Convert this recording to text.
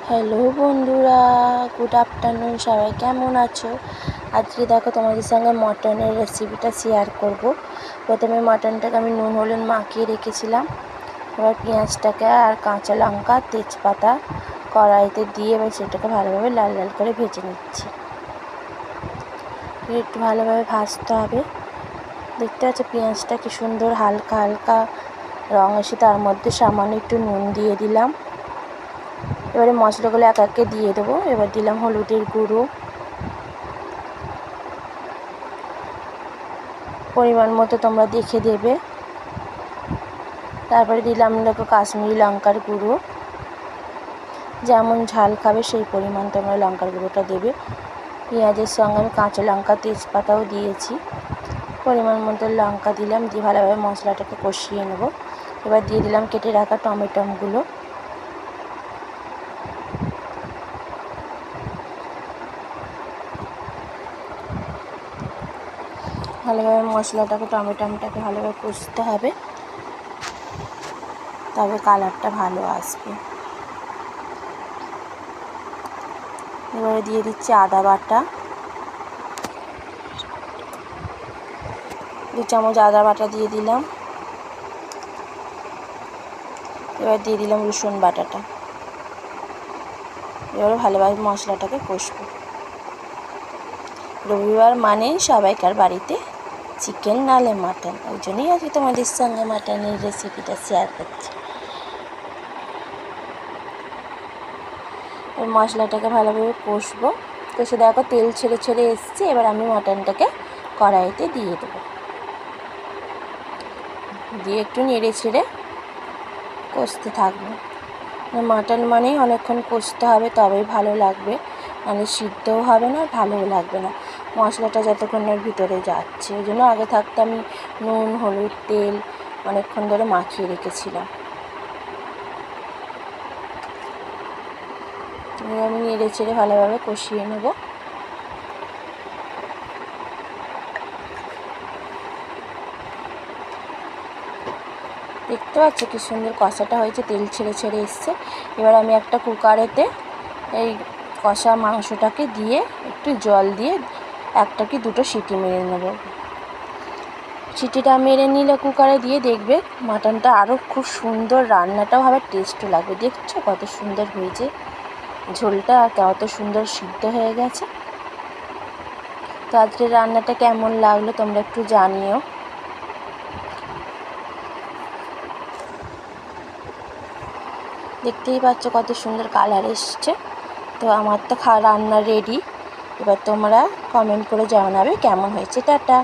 Hello বন্ধুরা, good afternoon. সবাই কেমন আছো? আজকে দেখো তোমাদের সঙ্গে মটনের রেসিপিটা শেয়ার করব। প্রথমে মটনটাকে আমি নুন হলুদ মাখিয়ে রেখেছিলাম। এবার পেঁয়াজটাকে আর কাঁচা লঙ্কা তেজপাতা কড়াইতে দিয়ে এবার সেটাকে ভালোভাবে লাল লাল করে ভেজে নিচ্ছি। একটু ভালোভাবে ভাজতে হবে। দেখতে পাচ্ছ পেঁয়াজটা কি সুন্দর হালকা হালকা রঙ এসে তার মধ্যে সামান্য একটু নুন দিয়ে দিলাম। এবারে মশলাগুলো এক একে দিয়ে দেবো। এবার দিলাম হলুদের গুঁড়ো, পরিমাণ মতো তোমরা দেখে দেবে। তারপরে দিলাম দেখো কাশ্মীরি লঙ্কার গুঁড়ো, যেমন ঝাল খাবে সেই পরিমাণ তোমরা লঙ্কার গুঁড়োটা দেবে। পেঁয়াজের সঙ্গে আমি কাঁচা লঙ্কা তেজপাতাও দিয়েছি, পরিমাণ মতো লঙ্কা দিলাম। দিয়ে ভালোভাবে মশলাটাকে কষিয়ে নেব। এবার দিয়ে দিলাম কেটে রাখা টমেটোগুলো। ভালোভাবে টমেটোটাকে ভালোভাবে কষতে হবে, তবে কালারটা ভালো আসবে। এবারে দিয়ে দিচ্ছি আদা বাটা, 2 চামচ আদা বাটা দিয়ে দিলাম। এবার দিয়ে দিলাম রসুন বাটাটা। এবারে ভালোভাবে মশলাটাকে কষবো। রবিবার মানে সবাইকার বাড়িতে চিকেন নালে মাটন, ওই জন্যই আজকে তোমাদের সঙ্গে মাটনের রেসিপিটা শেয়ার করছি। ওই মশলাটাকে ভালোভাবে কষবো। কষে দেখো তেল ছেড়ে ছেড়ে এসছে। এবার আমি মাটনটাকে কড়াইতে দিয়ে দেবো। দিয়ে একটু নেড়ে ছেড়ে কষতে থাকবো। মাটন মানেই অনেকক্ষণ কষতে হবে, তবেই ভালো লাগবে, মানে সিদ্ধও হবে না, ভালোও লাগবে না মশলাটা যতক্ষণের ভিতরে যাচ্ছে। ওই জন্য আগে থাকতে আমি নুন হলুদ তেল অনেকক্ষণ ধরে মাখিয়ে রেখেছিলাম। আমি নেড়ে ছেড়ে ভালোভাবে কষিয়ে নেব। দেখতে পাচ্ছ কি সুন্দর কষাটা হয়েছে, তেল ছেড়ে ছেড়ে এসছে। এবার আমি একটা কুকারেতে এই কষা মাংসটাকে দিয়ে একটু জল দিয়ে 1টা কি 2টো সিটি মেরে নেব। সিটিটা মেরে নিলে কুকারে দিয়ে দেখবে মাটনটা আরও খুব সুন্দর, রান্নাটাও হবে, টেস্টও লাগবে। দেখছো কত সুন্দর হয়েছে ঝোলটা, কত সুন্দর সিদ্ধ হয়ে গেছে। তো আজকের রান্নাটা কেমন লাগলো তোমরা একটু জানিও। দেখতেই পাচ্ছ কত সুন্দর কালার এসছে। তো আমার তো রান্না রেডি। এবার তোমরা কমেন্ট করে জানাবে কেমন হয়েছে। টাটা।